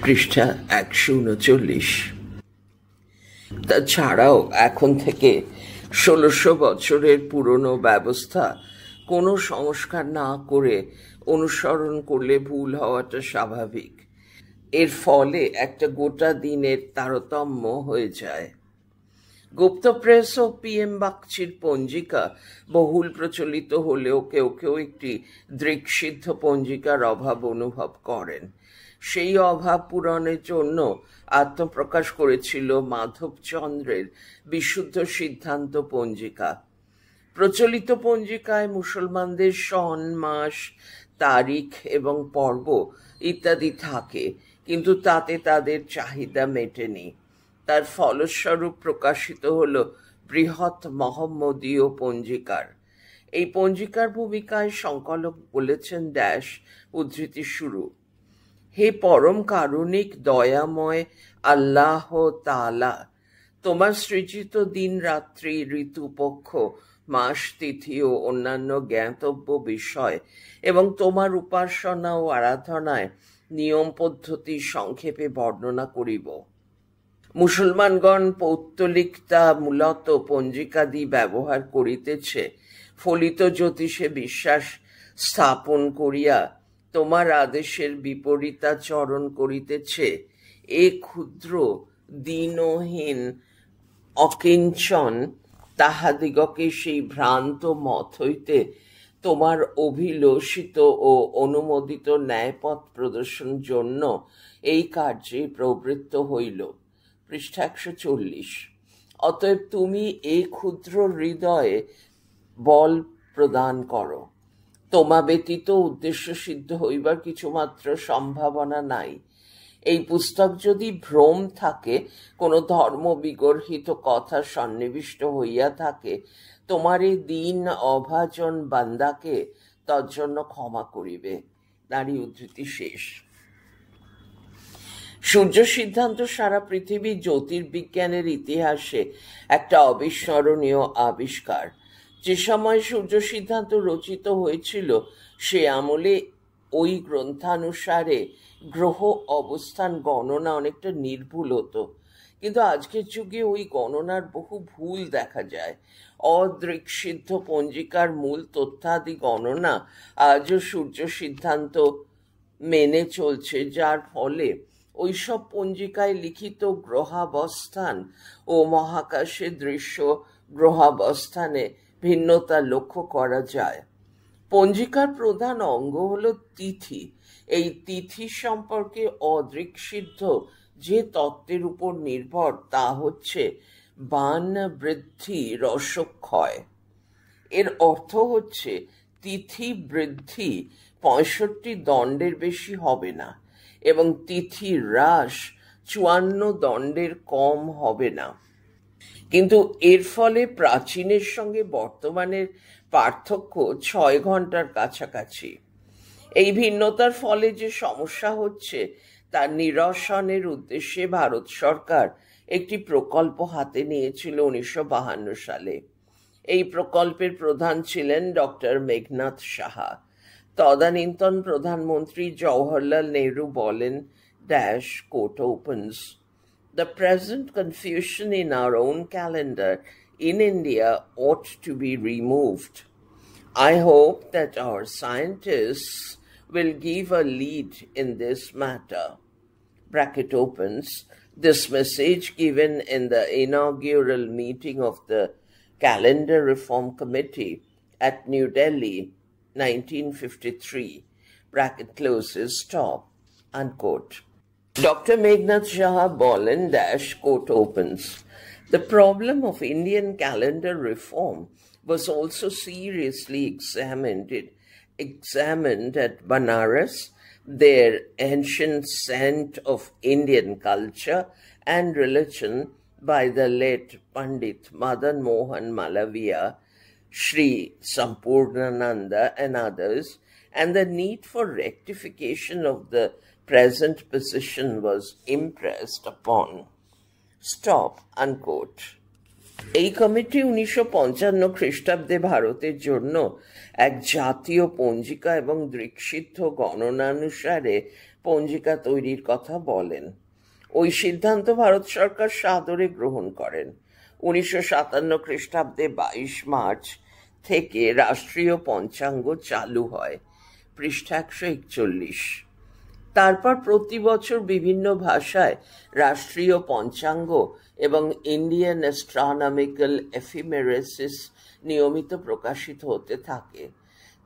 পৃষ্ঠা ১৩৯। তাছাড়াও এখন থেকে ১৬০০ বছরের পুরনো ব্যবস্থা কোনো সংস্কার না করে অনুসরণ করলে ভুল হওয়াটা স্বাভাবিক। এর ফলে একটা গোটা দিনের তারতম্য হয়ে যায়। গুপ্ত প্রেস ও PM বাগচির পঞ্জিকা বহুল প্রচলিত হলেও কেউ কেউ একটি দৃক্সিদ্ধ পঞ্জিকার অভাব অনুভব করেন। সেই অভাব পূরণের জন্য আত্মপ্রকাশ করেছিল মাধবচন্দ্রের বিশুদ্ধ সিদ্ধান্ত পঞ্জিকা। প্রচলিত পঞ্জিকায় মুসলমানদের সন, মাস, তারিখ এবং পর্ব ইত্যাদি থাকে, কিন্তু তাতে তাদের চাহিদা মেটেনি। তার ফলস্বরূপ প্রকাশিত হল বৃহৎ মোহাম্মদীয় পঞ্জিকার। এই পঞ্জিকার ভূমিকায় সংকলক বলেছেন উদ্ধৃতি শুরু, হে পরম কারুণিক দয়াময় আল্লাহ তাআলা, তোমার সৃজিত দিন রাত্রি, ঋতুপক্ষ, মাস, তিথি ও অন্যান্য জ্ঞাতব্য বিষয় এবং তোমার উপাসনা ও আরাধনায় নিয়ম পদ্ধতি সংক্ষেপে বর্ণনা করিব। মুসলমানগণ পৌত্তলিকতা মূলত পঞ্জিকাদি ব্যবহার করিতেছে, ফলিত জ্যোতিষে বিশ্বাস স্থাপন করিয়া তোমার আদেশের বিপরীতাচরণ করিতেছে। এ ক্ষুদ্র দীনহীন অকিঞ্চন তাহাদিগকে সেই ভ্রান্ত মত হইতে তোমার অভিলষিত ও অনুমোদিত ন্যায়পথ প্রদর্শন জন্য এই কার্যে প্রবৃত্ত হইল। পৃষ্ঠা ১৪০। অতএব তুমি এই ক্ষুদ্র হৃদয়ে বল প্রদান করো। তোমা ব্যতীত উদ্দেশ্য সিদ্ধ হইবার কিছুমাত্র সম্ভাবনা নাই। এই পুস্তক যদি ভ্রম থাকে, কোনো ধর্ম বিগর্হিত কথা সন্নিবিষ্ট হইয়া থাকে, তোমার এই দীন অভাজন বান্দাকে তজ্জন্য ক্ষমা করিবে। নারী উদ্ধৃতি শেষ। সূর্য সিদ্ধান্ত সারা পৃথিবী জ্যোতির্বিজ্ঞানের ইতিহাসে একটা অবিস্মরণীয় আবিষ্কার। যে সময় সূর্য সিদ্ধান্ত রচিত হয়েছিল সে আমলে ওই গ্রন্থানুসারে গ্রহ অবস্থান গণনা অনেকটা নির্ভুল হতো, কিন্তু আজকের যুগে ওই গণনার বহু ভুল দেখা যায়। অদৃক্সিদ্ধ পঞ্জিকার মূল তথ্যাদি গণনা আজও সূর্য সিদ্ধান্ত মেনে চলছে, যার ফলে ওইসব পঞ্জিকায় লিখিত গ্রহাবস্থান ও মহাকাশে দৃশ্য গ্রহাবস্থানে ভিন্নতা লক্ষ্য করা যায়। পঞ্জিকার প্রধান অঙ্গ হল তিথি। এই তিথি সম্পর্কে অদৃক্সিদ্ধ যে তত্ত্বের উপর নির্ভর তা হচ্ছে বান বৃদ্ধি রসক্ষয়। এর অর্থ হচ্ছে তিথি বৃদ্ধি ৬৫ দণ্ডের বেশি হবে না এবং তিথি হ্রাস ৫৪ দণ্ডের কম হবে না। কিন্তু এর ফলে প্রাচীনের সঙ্গে বর্তমানের পার্থক্য ৬ ঘন্টার কাছাকাছি। এই ভিন্নতার ফলে যে সমস্যা হচ্ছে তার নিরসনের উদ্দেশ্যে ভারত সরকার একটি প্রকল্প হাতে নিয়েছিল ১৯৫২ সালে। এই প্রকল্পের প্রধান ছিলেন ডক্টর মেঘনাথ সাহা। তদানীন্তন প্রধানমন্ত্রী জওহরলাল নেহরু বলেন, quote opens, the present confusion in our own calendar in India ought to be removed. I hope that our scientists will give a lead in this matter. Bracket opens. This message given in the inaugural meeting of the Calendar Reform Committee at New Delhi, 1953. Bracket closes, stop, unquote. Dr. Meghnad Shah Bolen quote opens. The problem of Indian calendar reform was also seriously examined at Banaras, their ancient center of Indian culture and religion, by the late Pandit Madan Mohan Malaviya, Sri Sampurnananda and others, and the need for rectification of the present position was impressed upon. Stop, unquote. এই committee 1955 খ্রিস্টাব্দে ভারতের জন্য এক জাতীয় পঞ্জিকা এবং দৃকসিদ্ধ গণনানুসারে পঞ্জিকা তৈরির কথা বলেন। ওই সিদ্ধান্ত ভারত সরকার সাদরে গ্রহণ করেন। 1957 খ্রিস্টাব্দে 22 মার্চ থেকে রাষ্ট্রীয় পঞ্চাঙ্গ চালু হয়। পৃষ্ঠা 141। তারপর প্রতি বছর বিভিন্ন ভাষায় রাষ্ট্রীয় পঞ্চাঙ্গ এবং ইন্ডিয়ান অ্যাস্ট্রোনমিক্যাল এফিমেরেসিস নিয়মিত প্রকাশিত হতে থাকে।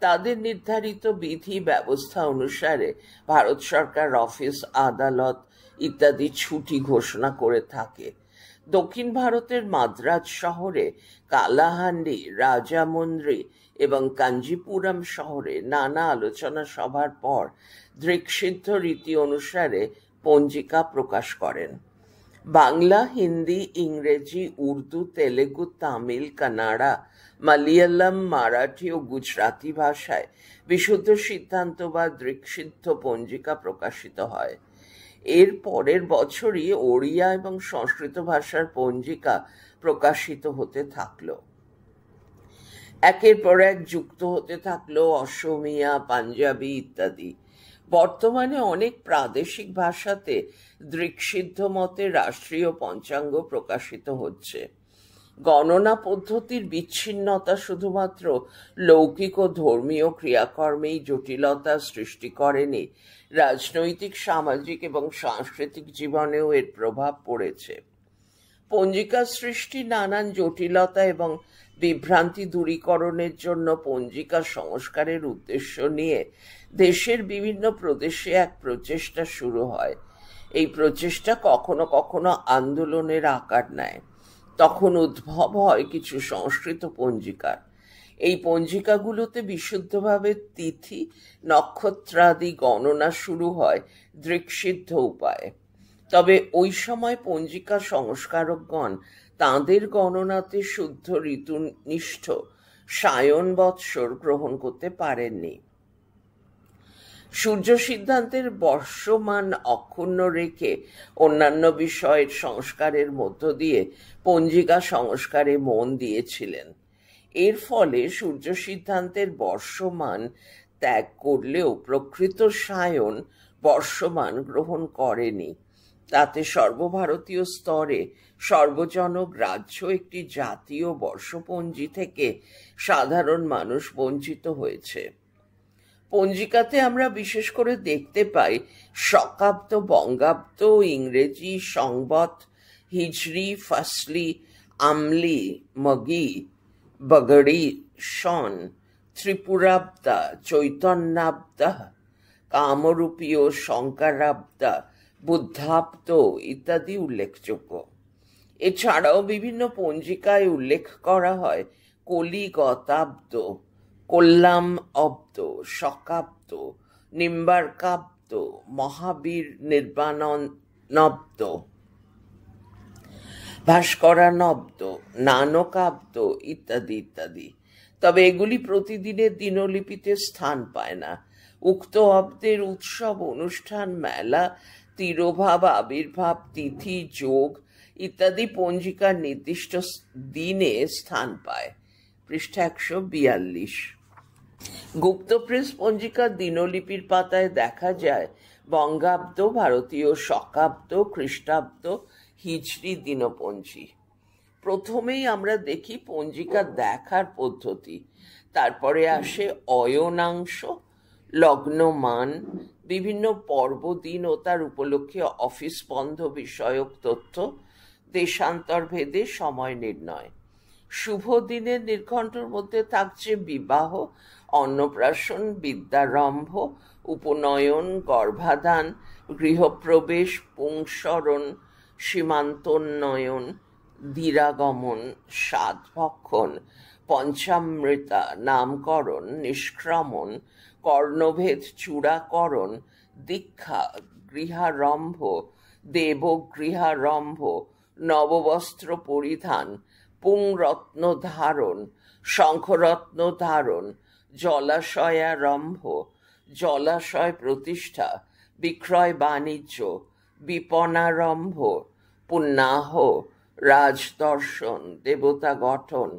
তাদের নির্ধারিত বিধি ব্যবস্থা অনুসারে ভারত সরকার অফিস, আদালত ইত্যাদি ছুটি ঘোষণা করে থাকে। দক্ষিণ ভারতের মাদ্রাজ শহরে, কালাহান্ডি, রাজামন্দ্রি এবং কাঞ্জিপুরম শহরে নানা আলোচনা সভার পর দৃকসিদ্ধ রীতি অনুসারে পঞ্জিকা প্রকাশ করেন। বাংলা, হিন্দি, ইংরেজি, উর্দু, তেলেগু, তামিল, কানাড়া, মালয়ালম, মারাঠি ও গুজরাতি ভাষায় বিশুদ্ধ সিদ্ধান্ত বা দৃকসিদ্ধ পঞ্জিকা প্রকাশিত হয়। এর পরের বছরই ওড়িয়া এবং সংস্কৃত ভাষার পঞ্জিকা প্রকাশিত হতে থাকলো। একের পর এক যুক্ত হতে থাকলো অসমিয়া, পাঞ্জাবি ইত্যাদি। বর্তমানে অনেক প্রাদেশিক ভাষাতে দৃকসিদ্ধ মতে রাষ্ট্রীয় পঞ্চাঙ্গ প্রকাশিত হচ্ছে। গণনা পদ্ধতির বিচ্ছিন্নতা শুধুমাত্র লৌকিক ও ধর্মীয় ক্রিয়াকর্মেই জটিলতা সৃষ্টি করেনি, রাজনৈতিক, সামাজিক এবং সাংস্কৃতিক জীবনেও এর প্রভাব পড়েছে। পঞ্জিকা সৃষ্টি নানান জটিলতা এবং বিভ্রান্তি দূরীকরণের জন্য পঞ্জিকা সংস্কারের উদ্দেশ্য নিয়ে দেশের বিভিন্ন প্রদেশে এক প্রচেষ্টা শুরু হয়। এই প্রচেষ্টা কখনো কখনো আন্দোলনের আকার নেয়। তখন উদ্ভব হয় কিছু সংস্কৃত পঞ্জিকার। এই পঞ্জিকাগুলোতে বিশুদ্ধভাবে তিথি, নক্ষত্রাদি গণনা শুরু হয় দৃকসিদ্ধ উপায়ে। তবে ওই সময় পঞ্জিকা সংস্কারকগণ তাঁদের গণনাতে শুদ্ধ ঋতুনিষ্ঠ সায়ন বৎসর গ্রহণ করতে পারেননি। সূর্য সিদ্ধান্তের বর্ষমান অক্ষুণ্ণ রেখে অন্যান্য বিষয়ের সংস্কারের মধ্য দিয়ে পঞ্জিকা সংস্কারে মন দিয়েছিলেন। এর ফলে সূর্য সিদ্ধান্তের বর্ষমান ত্যাগ করলেও প্রকৃত সায়ন বর্ষমান গ্রহণ করেনি। তাতে সর্বভারতীয় স্তরে সর্বজনগ্রাহ্য একটি জাতীয় বর্ষপঞ্জি থেকে সাধারণ মানুষ বঞ্চিত হয়েছে। পঞ্জিকাতে আমরা বিশেষ করে দেখতে পাই শকাব্দ, বঙ্গাব্দ, ইংরেজি, সংবত, হিজরি, ফাসলি, আমলি, মগি, বগড়ি, শন, ত্রিপুরাব্দা, চৈতন্যাব্দা, কামরূপীয়, শঙ্করাব্দা, বুদ্ধাব্দ ইত্যাদি উল্লেখযোগ্য। এছাড়াও বিভিন্ন পঞ্জিকায় উল্লেখ করা হয় কলিগতাব্দ, কল্যাম অব্দ, শকাব্দ, নিম্বার্কাব্দ, মহাবীর নির্বাণাব্দ, ভাস্করানব্দ, নানকাব্দ ইত্যাদি ইত্যাদি। তবে এগুলি প্রতিদিনের দিনলিপিতে স্থান পায় না। উক্ত অব্দের উৎসব, অনুষ্ঠান, মেলা, তিরোভাব, আবির্ভাব, তিথি, যোগ ইত্যাদি পঞ্জিকার নির্দিষ্ট দিনে স্থান পায়। পৃষ্ঠা 142। গুপ্ত প্রেস পঞ্জিকার দিনলিপির পাতায় দেখা যায় বঙ্গাব্দ, ভারতীয় শকাব্দ, খ্রিস্টাব্দ, হিজরি দিনপঞ্জি। প্রথমেই আমরা দেখি পঞ্জিকা দেখার পদ্ধতি। তারপরে আসে অয়নাংশ, লগ্নমান, বিভিন্ন পর্বদিন ও তার উপলক্ষে অফিস বন্ধ বিষয়ক তথ্য, দেশান্তর ভেদে সময় নির্ণয়। শুভ দিনের নির্ঘণ্টর মধ্যে থাকছে বিবাহ, অন্নপ্রাশন, বিদ্যারম্ভ, উপনয়ন, গর্ভাধান, গৃহপ্রবেশ, পুংসরণ, সীমান্তোন্নয়ন, দিরাগমন, সাধভক্ষণ, পঞ্চামৃতা, নামকরণ, নিষ্ক্রমণ, কর্ণভেদ, চূড়াকরণ, দীক্ষা, গৃহারম্ভ, দেবগৃহারম্ভ, নববস্ত্র পরিধান, পুংরত্ন ধারণ, শঙ্খরত্ন ধারণ, জলাশয়ারম্ভ, জলাশয় প্রতিষ্ঠা, বিক্রয় বাণিজ্য, বিপণারম্ভ, পুণ্যাহ, রাজদর্শন, দেবতা গঠন,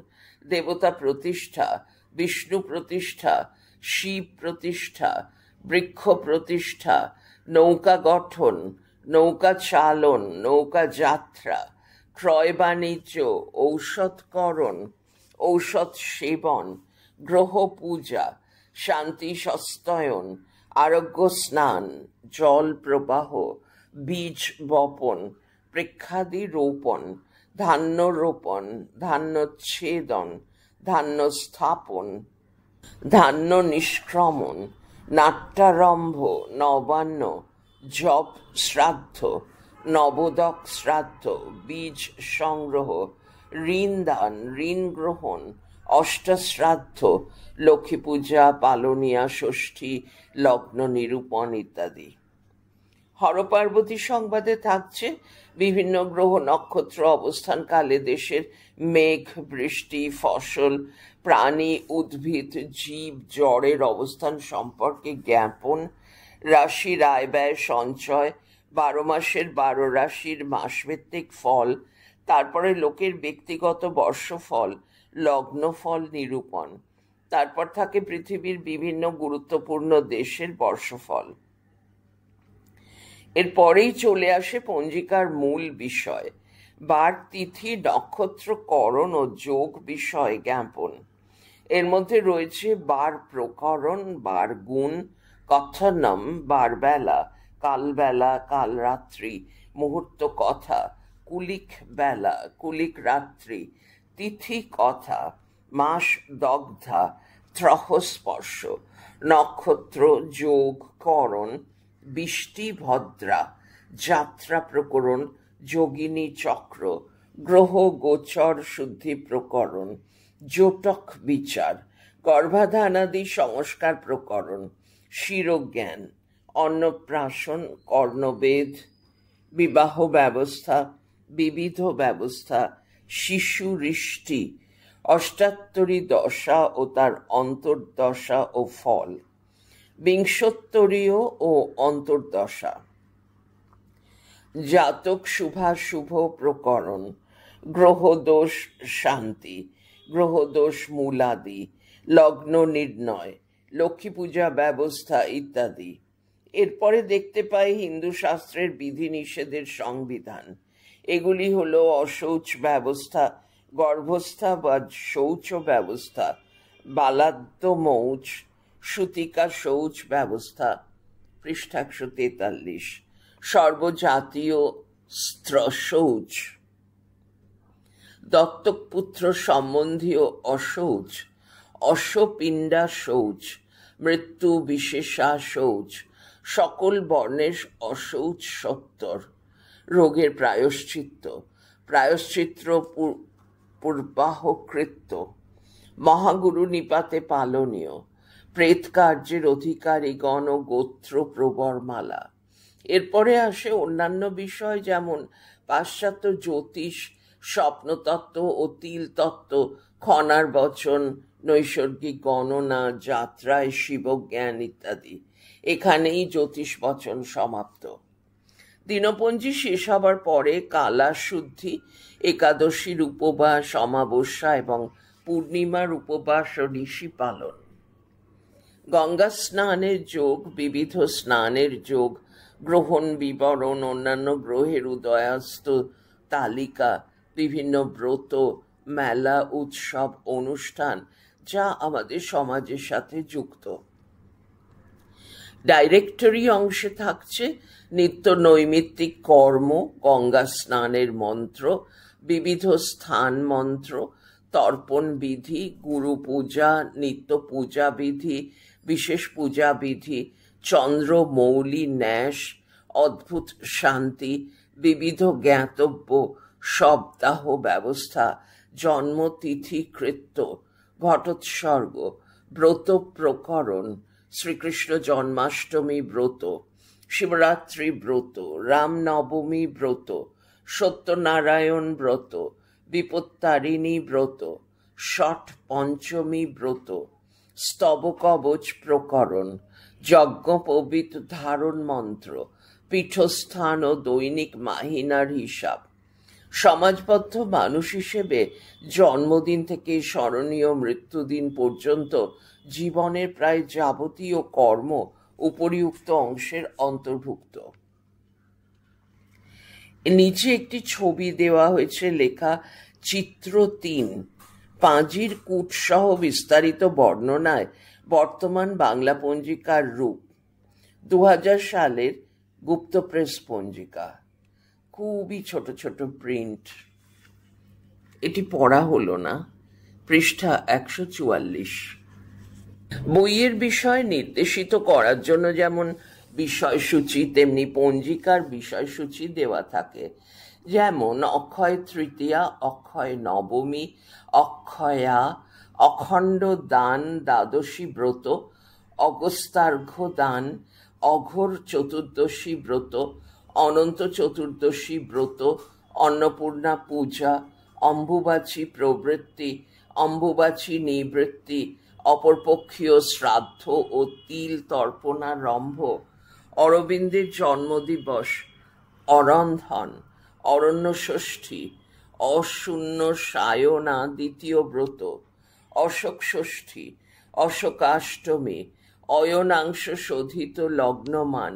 দেবতা প্রতিষ্ঠা, বিষ্ণু প্রতিষ্ঠা, শিব প্রতিষ্ঠা, বৃক্ষ প্রতিষ্ঠা, নৌকা গঠন, নৌকা চালন, নৌকা যাত্রা, ক্রয় বাণিজ্য, ঔষধকরণ, ঔষধ সেবন, গ্রহ পূজা, শান্তি সস্তয়ন, আরোগ্য স্নান, জল প্রবাহ, বীজ বপন, বৃক্ষাদি রোপণ, ধান্য রোপণ, ধান্য ছেদন, ধান্য স্থাপন, ধান্য নিষ্ক্রমণ, নাট্যারম্ভ, নবান্ন, জপ শ্রাদ্ধ, নবদক শ্রাদ্ধ, বীজ সংগ্রহ, ঋণ দান, ঋণ গ্রহণ, অষ্টশ্রাদ্ধ, লক্ষ্মী পূজা, পালনিয়া, ষষ্ঠী, লগ্ন নিরূপণ ইত্যাদি। হরপার্বতী সংবাদে থাকছে বিভিন্ন গ্রহ নক্ষত্র অবস্থানকালে দেশের মেঘ, বৃষ্টি, ফসল, প্রাণী, উদ্ভিদ, জীব, জড়ের অবস্থান সম্পর্কে জ্ঞাপন, রাশির আয় ব্যয় সঞ্চয়, 12 মাসের 12 রাশির মাসভিত্তিক ফল, তারপরে লোকের ব্যক্তিগত বর্ষফল, লগ্নফল নিরূপণ, তারপর থাকে পৃথিবীর বিভিন্ন গুরুত্বপূর্ণ দেশের বর্ষফল। এরপরেই চলে আসে পঞ্জিকার মূল বিষয়, বার, তিথি, নক্ষত্র, করণ ও যোগ বিষয় জ্ঞাপন। এর মধ্যে রয়েছে বার প্রকরণ, বার গুণ, কথনম, বারবেলা, কালবেলা, কালরাত্রি, মুহূর্ত কথা, কুলিক বেলা, কুলিক রাত্রি, তিথি কথা, মাস দগ্ধা, ত্রহস্পর্শ, নক্ষত্র, যোগ, করণ, বৃষ্টি ভদ্রা, যাত্রা প্রকরণ, যোগিনী চক্র, গ্রহ গোচর শুদ্ধি প্রকরণ, জোটক বিচার, গর্ভাধানাদি সংস্কার প্রকরণ, শিরজ্ঞান, অন্নপ্রাশন, কর্ণবেদ, বিবাহ ব্যবস্থা, বিবিধ ব্যবস্থা, শিশু ঋষ্টি, অষ্টাত্তরী দশা ও তার অন্তর্দশা ও ফল, বিংশোত্তরীয় ও অন্তর্দশা, জাতক শুভাশুভ প্রকরণ, গ্রহদোষ শান্তি, গ্রহদোষ মূলাদি, লগ্ন নির্ণয়, লক্ষ্মী পূজা ব্যবস্থা ইত্যাদি। এরপরে দেখতে পাই হিন্দু শাস্ত্রের বিধিনিষেধের সংবিধান। এগুলি হলো অশৌচ ব্যবস্থা, গর্ভস্থা বা শৌচ ব্যবস্থা, বালাদ্য মৌচ, সুতিকা শৌচ ব্যবস্থা, পৃষ্ঠা 143, সর্বজাতীয় শৌচ, দত্তক পুত্র সম্বন্ধীয় অশৌচ, অশ্বপিণ্ডা শৌচ, মৃত্যু বিশেষা শৌচ, সকল বর্ণের অশৌচ 70, রোগের প্রায়শ্চিত্ত, প্রায়শ্চিত্র পূর্বাহকৃত্য, মহাগুরু নিপাতে পালনীয়, প্রেত কার্যের অধিকারীগণ ও গোত্র প্রবরমালা। এরপরে আসে অন্যান্য বিষয়, যেমন পাশ্চাত্য জ্যোতিষ, স্বপ্নতত্ত্ব ও তিল তত্ত্ব, খনার বচন, নৈসর্গিক গণনা, যাত্রায় শিবজ্ঞান ইত্যাদি। এখানেই জ্যোতিষ বচন সমাপ্ত। দিনপঞ্জি শেষ হবার পরে কালা শুদ্ধি, একাদশীর উপবাস, অমাবস্যা এবং পূর্ণিমার উপবাস ও ঋষি পালন, গঙ্গা স্নানের যোগ, বিবিধ স্নানের যোগ, গ্রহণ বিবরণ, অন্যান্য গ্রহের উদয়াস্ত তালিকা, বিভিন্ন ব্রত, মেলা, উৎসব, অনুষ্ঠান যা আমাদের সমাজের সাথে যুক্ত। ডাইরেক্টরি অংশে থাকছে নিত্য নৈমিত্তিক কর্ম, গঙ্গা স্নানের মন্ত্র, বিবিধ স্থান মন্ত্র, তর্পণ বিধি, গুরু পূজা, নিত্য পূজা বিধি, বিশেষ পূজা বিধি, চন্দ্র মৌলি ন্যাস, অদ্ভুত শান্তি, বিবিধ জ্ঞাতব্য, সপ্তাহ ব্যবস্থা, জন্মতিথি কৃত্য, ঘটোৎসর্গ, ব্রত প্রকরণ, শ্রীকৃষ্ণ জন্মাষ্টমী ব্রত, শিবরাত্রি ব্রত, রামনবমী ব্রত, সত্যনারায়ণ ব্রত, বিপত্তারিণী ব্রত, ষট পঞ্চমী ব্রত, স্তব কবচ প্রকরণ, যজ্ঞোপবীত ধারণ মন্ত্র, পীঠস্থান ও দৈনিক মাহিনার হিসাব, সমাজবদ্ধ মানুষ হিসেবে জন্মদিন থেকে স্মরণীয় মৃত্যুদিন পর্যন্ত জীবনের প্রায় যাবতীয় কর্ম উপরিউক্ত অংশের অন্তর্ভুক্ত। নিচে একটি ছবি দেওয়া হয়েছে, লেখা চিত্র ৩, পাঁজির কূটসহ বিস্তারিত বর্ণনায় বর্তমান বাংলা পঞ্জিকার রূপ। 2000 সালের গুপ্ত প্রেস পঞ্জিকা, খুবই ছোট ছোট প্রিন্ট। এটি পড়া হলো না। পৃষ্ঠা 144। বইয়ের বিষয় নির্দেশিত করার জন্য যেমন বিষয়সূচি তেমনি পঞ্জিকার বিষয়সূচি দেওয়া থাকে, যেমন অক্ষয় তৃতীয়া, অক্ষয় নবমী, অক্ষয়া, অখণ্ড দান, দ্বাদশী ব্রত, অগস্তার্ঘ্য দান, অঘোর চতুর্দশী ব্রত, অনন্ত চতুর্দশী ব্রত, অন্নপূর্ণা পূজা, অম্বুবাচী প্রবৃত্তি, অম্বুবাচী নিবৃত্তি, অপরপক্ষীয় শ্রাদ্ধ ও তিল তর্পণারম্ভ, অরবিন্দের জন্মদিবস, অরন্ধন, অরণ্য ষষ্ঠী, অশূন্য সায়না দ্বিতীয় ব্রত, অশোক ষষ্ঠী, অশোকাষ্টমী, অয়নাংশ শোধিত লগ্নমান,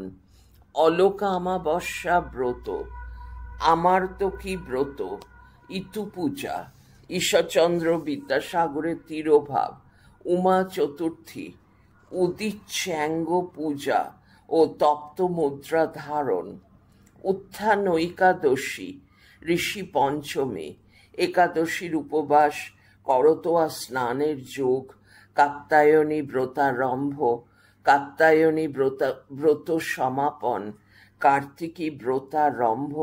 অলোকামাবস্যা ব্রত, আমার্তকী ব্রত, ইতু পূজা, ঈশ্বরচন্দ্র বিদ্যাসাগরের তিরোভাব, উমা চতুর্থী, উদিচ্যাঙ্গ পূজা ও তপ্ত মুদ্রা ধারণ, উত্থানৈকাদশী, ঋষি পঞ্চমী, একাদশীর উপবাস, করতোয়া স্নানের যোগ, কাত্যায়নী ব্রতারম্ভ, কাত্যায়নী ব্রত সমাপন, কার্তিকী ব্রতারম্ভ,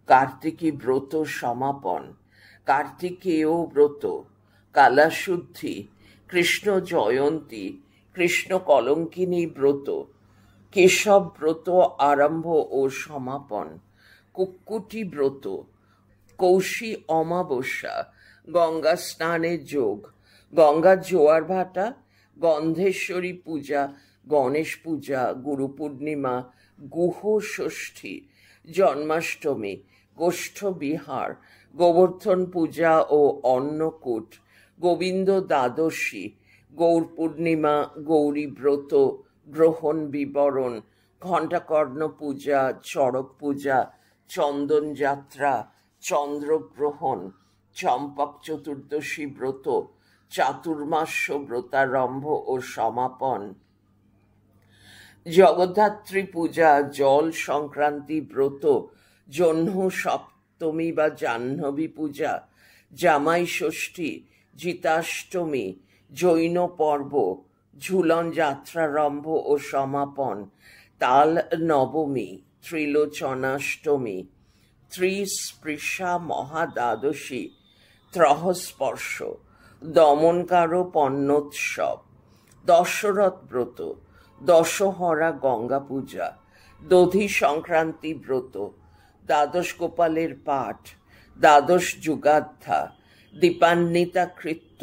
কার্তিকী ব্রত সমাপন, কার্তিকেয় ব্রত, কালাশুদ্ধি, কৃষ্ণ জয়ন্তী, কৃষ্ণ কলঙ্কিনী ব্রত, কেশব ব্রত আরম্ভ ও সমাপন, কুক্কুটি ব্রত, কৌশী অমাবস্যা, গঙ্গা স্নানের যোগ, গঙ্গার জোয়ার ভাটা, গন্ধেশ্বরী পূজা, গণেশ পূজা, গুরু পূর্ণিমা, গুহ ষষ্ঠী, জন্মাষ্টমী, গোষ্ঠ বিহার, গোবর্ধন পূজা ও অন্নকূট, গোবিন্দ দ্বাদশী, গৌর পূর্ণিমা, গৌরী ব্রত, গ্রহণ বিবরণ, ঘণ্টাকর্ণ পূজা, চড়ক পূজা, চন্দন যাত্রা, চন্দ্রগ্রহণ, চম্পক চতুর্দশী ব্রত, চাতুর্মাস্য ব্রতারম্ভ ও সমাপন, জগদ্ধাত্রী পূজা, জল সংক্রান্তি ব্রত, জহ্ন সপ্তমী বা জাহ্নবী পূজা, জামাই ষষ্ঠী, জিতাষ্টমী, জৈন পর্ব, ঝুলন যাত্রারম্ভ ও সমাপন, তাল নবমী, ত্রিলোচনাষ্টমী, ত্রিস্পৃশা মহাদ্বাদশী, ত্রহস্পর্শ, দমনকারো পণ্যোৎসব, দশরথ ব্রত, দশহরা গঙ্গা পূজা, দধি সংক্রান্তি ব্রত, দ্বাদশ গোপালের পাঠ, দ্বাদশ যুগাধ্যা, দীপান্বিতা কৃত্য,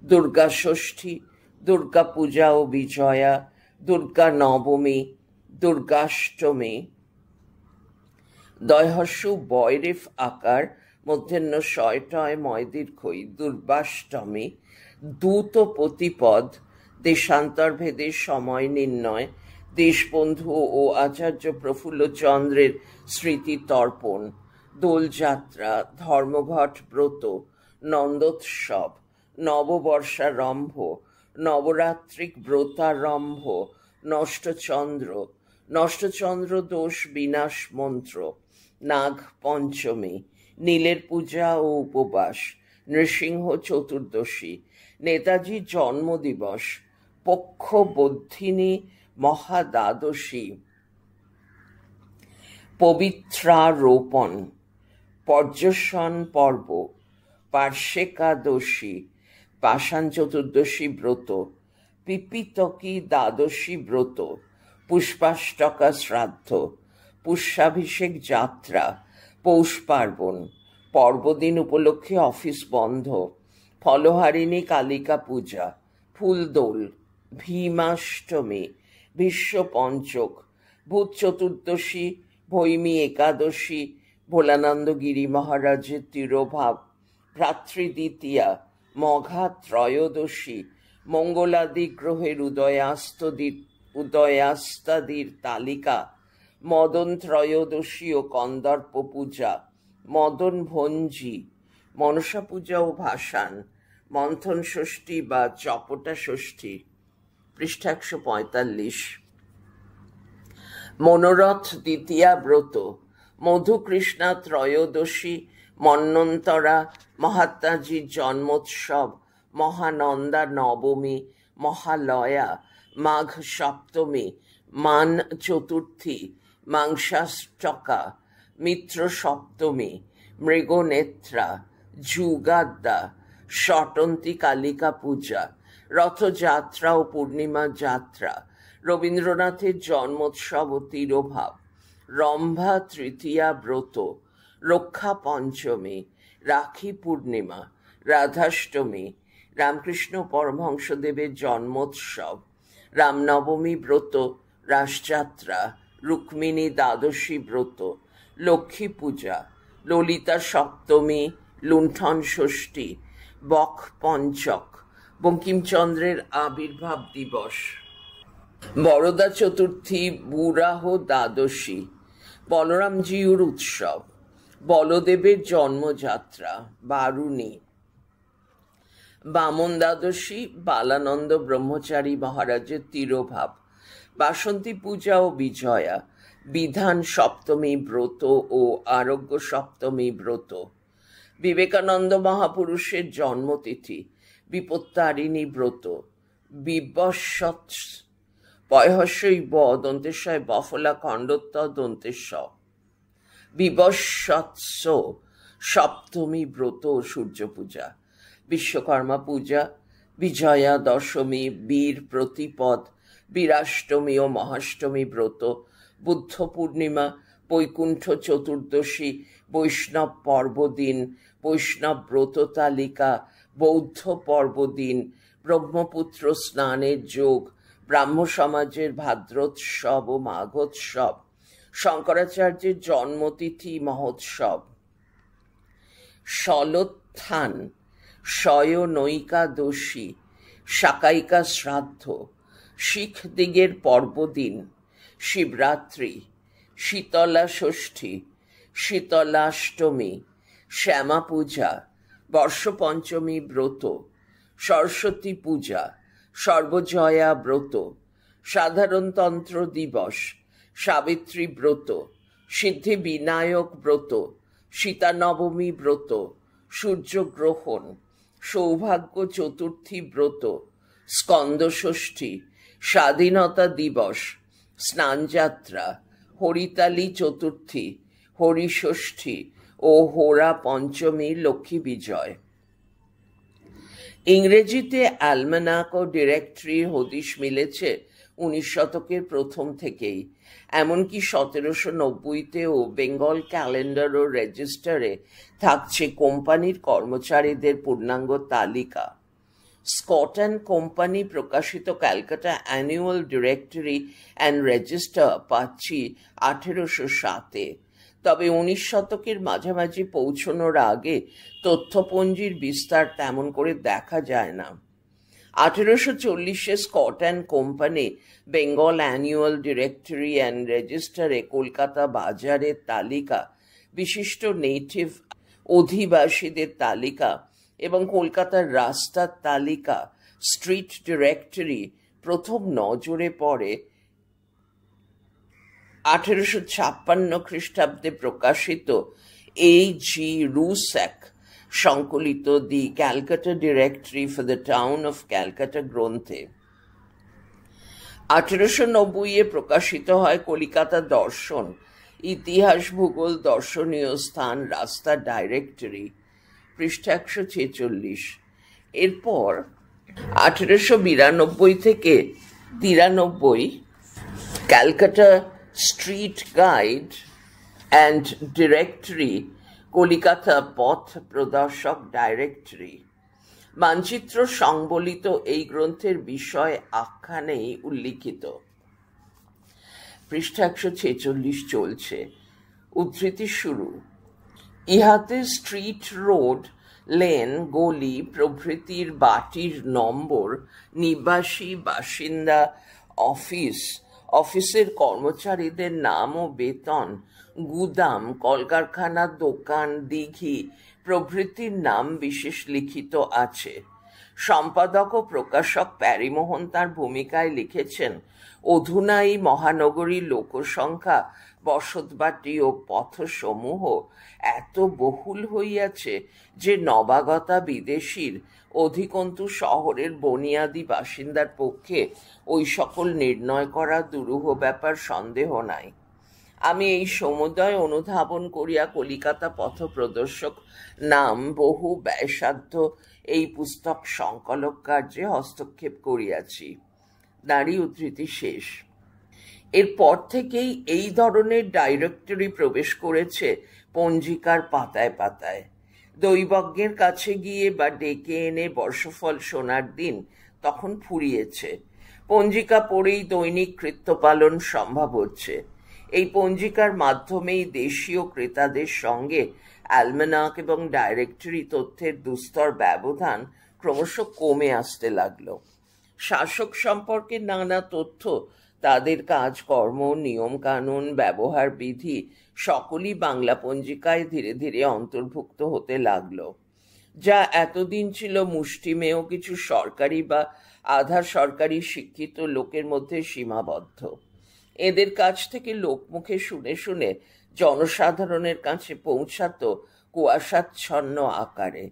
দুর্গা ষষ্ঠী, দুর্গা পূজা ও বিজয়া, দুর্গা নবমী, দুর্গাষ্টমী, দয়হস্যু বয়রেফ আকার, মধ্যাহ্ন শয়টয় ময় দীর্ঘই, দুর্বাষ্টমী, দূত প্রতিপদ, দেশান্তর ভেদের সময় নির্ণয়, দেশবন্ধু ও আচার্য প্রফুল্লচন্দ্রের স্মৃতি তর্পণ, দোলযাত্রা, ধর্মঘট ব্রত, নন্দোৎসব, নববর্ষারম্ভ, নবরাত্রিক ব্রতারম্ভ, নষ্টচন্দ্র দোষ বিনাশ মন্ত্র, নাগ পঞ্চমী, নীলের পূজা ও উপবাস, নৃসিংহ চতুর্দশী, নেতাজির জন্মদিবস, পক্ষবোধিনী মহাদ্বাদশী, পবিত্রারোপণ, পর্যশন পর্ব, পার্শ্বেকাদশী, পাষাণ চতুর্দশী ব্রত, পিপিতকী দ্বাদশী ব্রত, পুষ্পাষ্টকা শ্রাদ্ধ, পুষ্যাভিষেক যাত্রা, পৌষ পার্বণ, পর্বদিন উপলক্ষে অফিস বন্ধ, ফলহারিণী কালিকা পূজা, ফুলদোল, ভীমাষ্টমী, ভীষ্ম পঞ্চক, ভূত চতুর্দশী, ভৈমী একাদশী, ভোলানন্দ গিরি মহারাজের তিরোভাব, ভ্রাতৃদ্বিতীয়া, মঘা ত্রয়োদশী, মঙ্গলাদি গ্রহের উদয়াস্তাদির তালিকা, মদন ত্রয়োদশী ও কন্দর্প পূজা, মদন ভঞ্জি, মনসা পূজা ও ভাসান, মন্থন ষষ্ঠী বা চপটা ষষ্ঠী, পৃষ্ঠা 145। মনোরথ দ্বিতীয়া ব্রত, মধুকৃষ্ণা ত্রয়োদশী, মন্বন্তরা, মহাত্মাজির জন্মোৎসব, মহানন্দা নবমী, মহালয়া, মাঘ সপ্তমী, মান চতুর্থী, মাংসাষ্টকা, মিত্র সপ্তমী, মৃগনেত্রা, যুগাদ্দা, ষটন্তী কালিকা পূজা, রথযাত্রা ও পূর্ণিমা যাত্রা, রবীন্দ্রনাথের জন্মোৎসব ও তিরোভাব, রম্ভা তৃতীয়া ব্রত, রক্ষা পঞ্চমী, রাখি পূর্ণিমা, রাধাষ্টমী, রামকৃষ্ণ পরমহংসদেবের জন্মোৎসব, রামনবমী ব্রত, রাসযাত্রা, রুক্মিণী দ্বাদশী ব্রত, লক্ষ্মী পূজা, ললিতা সপ্তমী, লুণ্ঠন ষষ্ঠী, বক পঞ্চক, বঙ্কিমচন্দ্রের আবির্ভাব দিবস, বরদা চতুর্থী, বুরাহ দ্বাদশী, বলরামজিউর উৎসব, বলদেবের জন্মযাত্রা, বারুণী, বামন দ্বাদশী, বালানন্দ ব্রহ্মচারী মহারাজের তিরোভাব, বাসন্তী পূজা ও বিজয়া, বিধান সপ্তমী ব্রত ও আরোগ্য সপ্তমী ব্রত, বিবেকানন্দ মহাপুরুষের জন্মতিথি, বিপত্তারিণী ব্রত, বিবস্বৎ, পয়হস্যই ব দন্তেশ্বয় বফলা খণ্ডত্ব দন্তেশ্ব, বিবস্বৎস সপ্তমী ব্রত ও সূর্য পূজা, বিশ্বকর্মা পূজা, বিজয়া দশমী, বীর প্রতিপদ, বীরাষ্টমী ও মহাষ্টমী ব্রত, বুদ্ধ পূর্ণিমা, বৈকুণ্ঠ চতুর্দশী, বৈষ্ণব পর্বদিন, বৈষ্ণব ব্রত তালিকা, বৌদ্ধ পর্বদিন, ব্রহ্মপুত্র স্নানের যোগ, ব্রাহ্ম সমাজের ভাদ্রোৎসব ও মাঘোৎসব, শঙ্করাচার্যের জন্মতিথি মহোৎসব, শলোত্থান, শয়নৈকাদশী, সাকাইকা শ্রাদ্ধ, শিখ দিগের পর্বদিন, শিবরাত্রি, শীতলা ষষ্ঠী, শীতলাষ্টমী, শ্যামা পূজা, বর্ষপঞ্চমী ব্রত, সরস্বতী পূজা, সর্বজয়া ব্রত, সাধারণতন্ত্র দিবস, সাবিত্রী ব্রত, সিদ্ধি বিনায়ক ব্রত, সীতানবমী ব্রত, সূর্যগ্রহণ, সৌভাগ্য চতুর্থী ব্রত, স্কন্দ ষষ্ঠী, স্বাধীনতা দিবস, স্নানযাত্রা, হরিতালি চতুর্থী, হরিষষ্ঠী ও হোরা পঞ্চমী, লক্ষ্মী বিজয়। ইংরেজিতে অ্যালমানাক ও ডিরেক্টরি হদিশ মিলেছে 19 শতকের প্রথম থেকেই, এমনকি 1790-তেও বেঙ্গল ক্যালেন্ডার ও রেজিস্টারে থাকছে কোম্পানির কর্মচারীদের পূর্ণাঙ্গ তালিকা। স্কট অ্যান্ড কোম্পানি প্রকাশিত Calcutta annual directory and register পাচ্ছি 1807-এ, তবে 19 শতকের মাঝামাঝি পৌঁছনোর আগে তথ্যপঞ্জির বিস্তার তেমন করে দেখা যায় না। 1840-এ Scott and company Bengal annual directory and রেজিস্টারে কলকাতা বাজারের তালিকা, বিশিষ্ট নেটিভ অধিবাসীদের তালিকা এবং কলকাতার রাস্তার তালিকা, স্ট্রিট ডিরেক্টরি প্রথম নজরে পড়ে 1856 খ্রিস্টাব্দে প্রকাশিত A.G. রুস্যাক সংকলিত the Calcutta directory for the town of Calcutta গ্রন্থে। 1890-এ প্রকাশিত হয় কলিকাতা দর্শন, ইতিহাস ভূগোল, দর্শনীয় স্থান, রাস্তা ডাইরেক্টরি, পৃষ্ঠা 146। এরপর 1892 থেকে 93 Calcutta street guide and directory, Kalikata পথ প্রদর্শক ডাইরেক্টরি। মানচিত্র সংবলিত এই গ্রন্থের বিষয় আখ্যানেই উল্লিখিত। পৃষ্ঠা 146 চলছে। উদ্ধৃতি শুরু। ইহাতে স্ট্রিট, রোড, লেন, গলি প্রভৃতির বাটির নম্বর, নিবাসী, বাসিন্দা, অফিসের কর্মচারীদের নাম ও বেতন, গুদাম, কলকারখানা, দোকান, দিঘি প্রভৃতির নাম বিশেষ লিখিত আছে। সম্পাদক ও প্রকাশক প্যারীমোহন তাঁর ভূমিকায় লিখেছেন, অধুনা এই মহানগরীর লোকসংখ্যা, বসতবাটি ও পথসমূহ এত বহুল হইয়াছে যে নবাগতা বিদেশীর, অধিকন্তু শহরের বনিয়াদি বাসিন্দার পক্ষে ওই সকল নির্ণয় করা দুরূহ ব্যাপার সন্দেহ নাই। আমি এই সমুদয় অনুধাবন করিয়া কলিকাতা পথপ্রদর্শক নাম বহু ব্যয়সাধ্য এই পুস্তক সংকলক কার্যে হস্তক্ষেপ করিয়াছি। নারী উদ্ধৃতি শেষ। এরপর থেকেই এই ধরনের ডাইরেক্টরি প্রবেশ করেছে পঞ্জিকার পাতায় পাতায়। দৈবজ্ঞের কাছে গিয়ে বা ডেকে এনে বর্ষফল শোনার দিন তখন ফুরিয়েছে। পঞ্জিকা পড়েই দৈনিক কৃত্যপালন সম্ভব হচ্ছে। এই পঞ্জিকার মাধ্যমেই দেশীয় ক্রেতাদের সঙ্গে অ্যালমানাক এবং ডাইরেক্টরি তথ্যের দুস্তর ব্যবধান ক্রমশ কমে আসতে লাগলো। শাসক সম্পর্কে নানা তথ্য, তাদের কাজকর্ম, নিয়মকানুন, ব্যবহার বিধি সকলই বাংলা পঞ্জিকায় ধীরে ধীরে অন্তর্ভুক্ত হতে লাগলো। যা এতদিন ছিল মুষ্টিমেয় কিছু সরকারি বা আধা সরকারি শিক্ষিত লোকের মধ্যে সীমাবদ্ধ। এদের কাছ থেকে লোকমুখে শুনে শুনে জনসাধারণের কাছে পৌঁছাতো কুয়াশাচ্ছন্ন আকারে।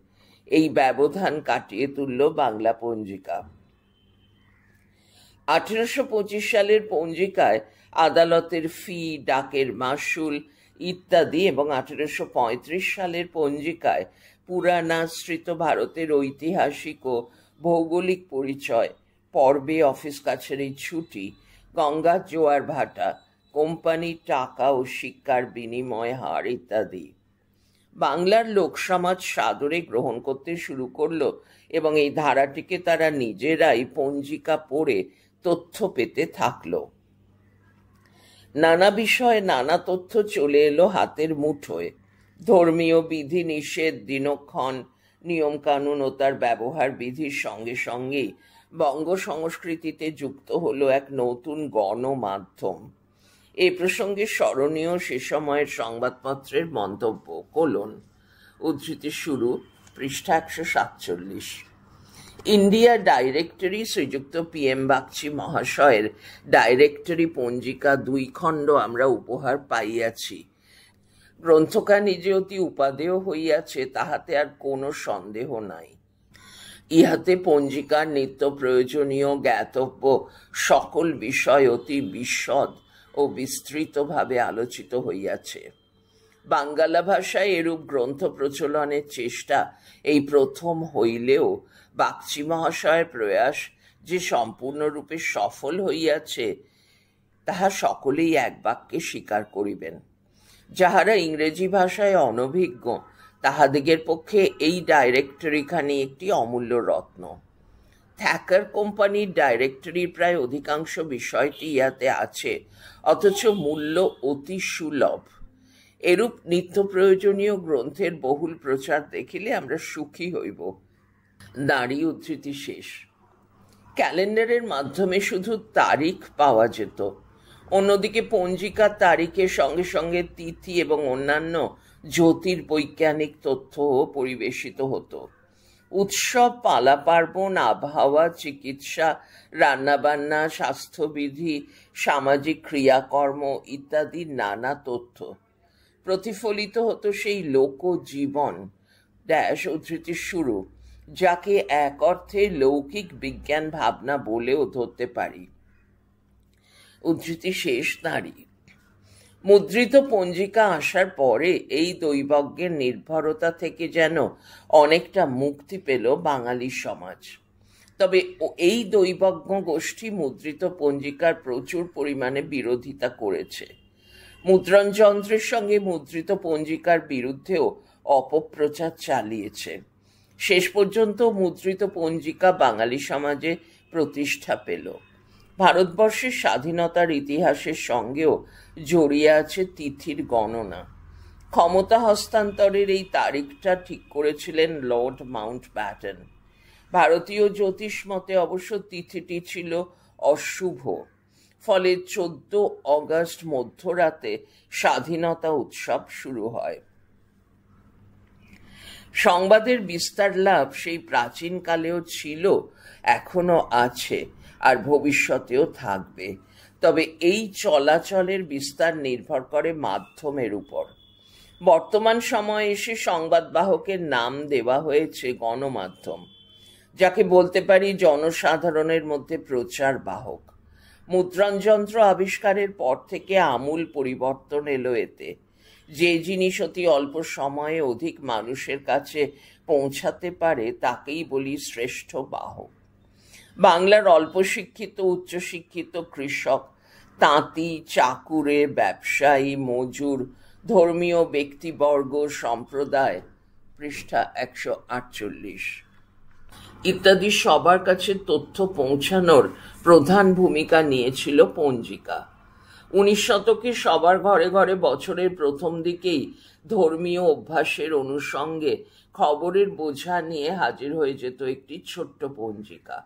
এই ব্যবধান কাটিয়ে তুলল বাংলা পঞ্জিকা। 1825 সালের পঞ্জিকায় আদালতের ফি, ডাকের মাসুল ইত্যাদি এবং 1835 সালের পঞ্জিকায় পুরাণাশ্রিত ভারতের ঐতিহাসিক ও ভৌগোলিক পরিচয়, পর্বে অফিস কাছারির ছুটি, গঙ্গার জোয়ার ভাটা, কোম্পানির টাকা ও শিক্ষার বিনিময় হার ইত্যাদি বাংলার লোকসমাজ সাদরে গ্রহণ করতে শুরু করলো এবং এই ধারাটিকে তারা নিজেরাই পঞ্জিকা পড়ে তথ্য পেতে থাকলো। নানা বিষয়ে নানা তথ্য চলে এলো হাতের মুঠোয়। ধর্মীয় বিধি নিষেধ, দিনক্ষণ, নিয়মকানুন ও তার ব্যবহার বিধির সঙ্গে সঙ্গেই বঙ্গ সংস্কৃতিতে যুক্ত হলো এক নতুন গণমাধ্যম। এ প্রসঙ্গে স্মরণীয় সে সময়ের সংবাদপত্রের মন্তব্য: উদ্ধৃতি শুরু, পৃষ্ঠা 147। ইন্ডিয়া ডাইরেক্টরি শ্রীযুক্ত PM বাগচি মহাশয়ের ডাইরেক্টরি পঞ্জিকা 2 খণ্ড আমরা উপহার পাইয়াছি। গ্রন্থখানি যে অতি উপাদেয় হইয়াছে তাহাতে আর কোনো সন্দেহ নাই। ইহাতে পঞ্জিকার নিত্য প্রয়োজনীয় জ্ঞাতব্য সকল বিষয় অতি বিশদ ও বিস্তৃতভাবে আলোচিত হইয়াছে। বাঙ্গালা ভাষায় এরূপ গ্রন্থ প্রচলনের চেষ্টা এই প্রথম হইলেও বাগচি মহাশয়ের প্রয়াস যে সম্পূর্ণরূপে সফল হইয়াছে তাহা সকলেই এক বাক্যে স্বীকার করিবেন। যাহারা ইংরেজি ভাষায় অনভিজ্ঞ তাহাদিগের পক্ষে এই ডাইরেক্টরিখানি একটি অমূল্য রত্ন। থ্যাকার কোম্পানির ডাইরেক্টরির প্রায় অধিকাংশ বিষয়টি ইহাতে আছে, অথচ মূল্য অতি সুলভ। এরূপ নিত্য প্রয়োজনীয় গ্রন্থের বহুল প্রচার দেখিলে আমরা সুখী হইব। নারী উদ্ধৃতি শেষ। ক্যালেন্ডারের মাধ্যমে শুধু তারিখ পাওয়া যেত, অন্যদিকে পঞ্জিকার তারিখের সঙ্গে সঙ্গে তিথি এবং অন্যান্য জ্যোতির্বৈজ্ঞানিক তথ্য পরিবেশিত হতো। উৎসব, পালা পার্বণ, আবহাওয়া, চিকিৎসা, রান্নাবান্না, স্বাস্থ্যবিধি, সামাজিক ক্রিয়াকর্ম ইত্যাদি নানা তথ্য প্রতিফলিত হতো সেই লোকজীবন উদ্ধৃতি শুরু, যাকে এক অর্থে লৌকিক বিজ্ঞান ভাবনা বলেও ধরতে পারি। উদ্ধৃতি শেষ। নারী। মুদ্রিত পঞ্জিকা আসার পরে এই দৈবজ্ঞের নির্ভরতা থেকে যেন অনেকটা মুক্তি পেল বাঙালি সমাজ। তবে এই দৈবজ্ঞ গোষ্ঠী মুদ্রিত পঞ্জিকার প্রচুর পরিমাণে বিরোধিতা করেছে। মুদ্রণ যন্ত্রের সঙ্গে মুদ্রিত পঞ্জিকার বিরুদ্ধেও অপপ্রচার চালিয়েছে। শেষ পর্যন্ত মুদ্রিত পঞ্জিকা বাঙালি সমাজে প্রতিষ্ঠা পেল। ভারতবর্ষের স্বাধীনতার ইতিহাসের সঙ্গেও জড়িয়ে আছে তিথির গণনা। ক্ষমতা হস্তান্তরের এই তারিখটা ঠিক করেছিলেন লর্ড মাউন্টব্যাটেন। ভারতীয় জ্যোতিষ মতে অবশ্য তিথিটি ছিল অশুভ, ফলে 14 অগস্ট মধ্যরাতে স্বাধীনতা উৎসব শুরু হয়। সংবাদের বিস্তার লাভ সেই প্রাচীনকালেও ছিল, এখনো আছে, আর ভবিষ্যতেও থাকবে। তবে এই চলাচলের বিস্তার নির্ভর করে মাধ্যমের উপর। বর্তমান সময়ে এসে সংবাদবাহকের নাম দেওয়া হয়েছে গণমাধ্যম, যাকে বলতে পারি জনসাধারণের মধ্যে প্রচার বাহক। মুদ্রণযন্ত্র আবিষ্কারের পর থেকে আমূল পরিবর্তন এলো এতে। যে জিনিস অতি অল্প সময়ে অধিক মানুষের কাছে পৌঁছাতে পারে তাকেই বলি শ্রেষ্ঠ বাহক। বাংলার অল্প শিক্ষিত, উচ্চশিক্ষিত কৃষক, তাঁতি, চাকুরে, ব্যবসায়ী, মজুর, ধর্মীয় ব্যক্তিবর্গ, সম্প্রদায়, পৃষ্ঠা 148, ইত্যাদি সবার কাছে তথ্য পৌঁছানোর প্রধান ভূমিকা নিয়েছিল পঞ্জিকা। 19 শতকে সবার ঘরে ঘরে বছরের প্রথম দিকেই ধর্মীয় অভ্যাসের অনুষঙ্গে খবরের বোঝা নিয়ে হাজির হয়ে যেত একটি ছোট্ট পঞ্জিকা।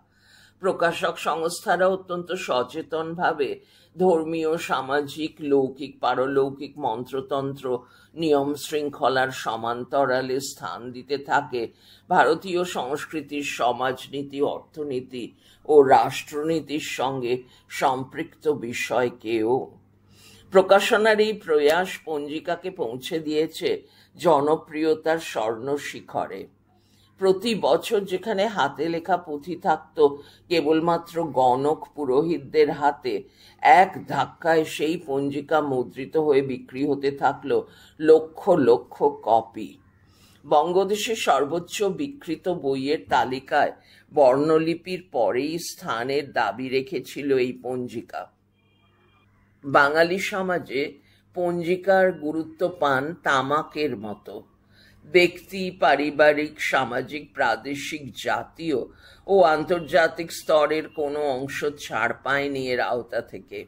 প্রকাশক সংস্থারা অত্যন্ত সচেতনভাবে ধর্মীয়, সামাজিক, লৌকিক, পারলৌকিক মন্ত্রতন্ত্র, নিয়ম শৃঙ্খলার সমান্তরালে স্থান দিতে থাকে ভারতীয় সংস্কৃতির সমাজনীতি, অর্থনীতি ও রাষ্ট্রনীতির সঙ্গে সম্পৃক্ত বিষয়কেও। প্রকাশনার এই প্রয়াস পঞ্জিকাকে পৌঁছে দিয়েছে জনপ্রিয়তার স্বর্ণ শিখরে। প্রতি বছর যেখানে হাতে লেখা পুঁথি থাকত কেবলমাত্র গণক পুরোহিতদের হাতে, এক ধাক্কায় সেই পঞ্জিকা মুদ্রিত হয়ে বিক্রি হতে থাকলো লক্ষ লক্ষ কপি। বঙ্গদেশের সর্বোচ্চ বিক্রিত বইয়ের তালিকায় বর্ণলিপির পরেই স্থানের দাবি রেখেছিল এই পঞ্জিকা। বাঙালি সমাজে পঞ্জিকার গুরুত্ব পান তামাকের মতো। ব্যক্তি, পারিবারিক, সামাজিক, প্রাদেশিক, জাতীয় ও আন্তর্জাতিক স্তরের কোনো অংশ ছাড় পায়নি এর আওতা থেকে।